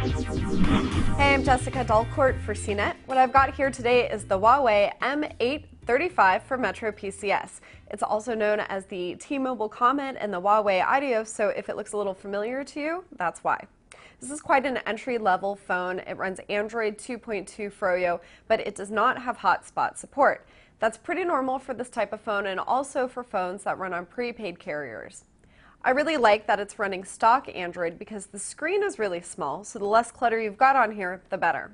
Hey, I'm Jessica Dalcourt for CNET. What I've got here today is the Huawei M835 for Metro PCS. It's also known as the T-Mobile Comet and the Huawei Ideos, so if it looks a little familiar to you, that's why. This is quite an entry-level phone. It runs Android 2.2 Froyo, but it does not have hotspot support. That's pretty normal for this type of phone and also for phones that run on prepaid carriers. I really like that it's running stock Android because the screen is really small, so the less clutter you've got on here, the better.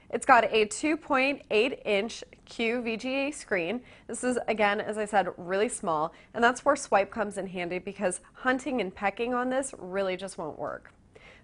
It's got a 2.8-inch QVGA screen. This is, again, as I said, really small, and that's where swipe comes in handy because hunting and pecking on this really just won't work.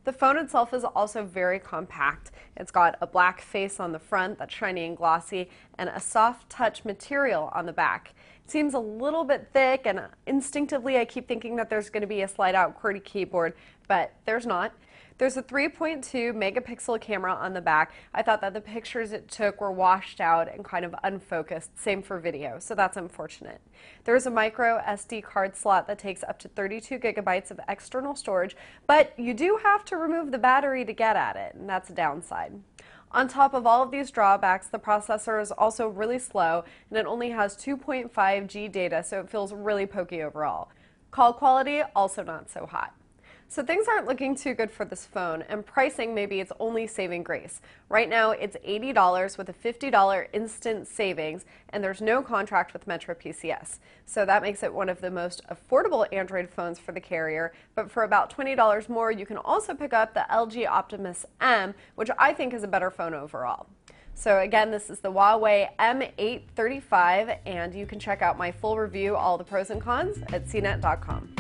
The phone itself is also very compact. It's got a black face on the front that's shiny and glossy and a soft touch material on the back. It seems a little bit thick and instinctively I keep thinking that there's going to be a slide out QWERTY keyboard, but there's not. There's a 3.2 megapixel camera on the back. I thought that the pictures it took were washed out and kind of unfocused, same for video, so that's unfortunate. There's a micro SD card slot that takes up to 32 gigabytes of external storage, but you do have to remove the battery to get at it, and that's a downside. On top of all of these drawbacks, the processor is also really slow, and it only has 2.5G data, so it feels really pokey overall. Call quality, also not so hot. So things aren't looking too good for this phone, and pricing maybe it's only saving grace. Right now it's $80 with a $50 instant savings, and there's no contract with Metro PCS. So that makes it one of the most affordable Android phones for the carrier, but for about $20 more you can also pick up the LG Optimus M, which I think is a better phone overall. So again, this is the Huawei M835, and you can check out my full review, all the pros and cons, at cnet.com.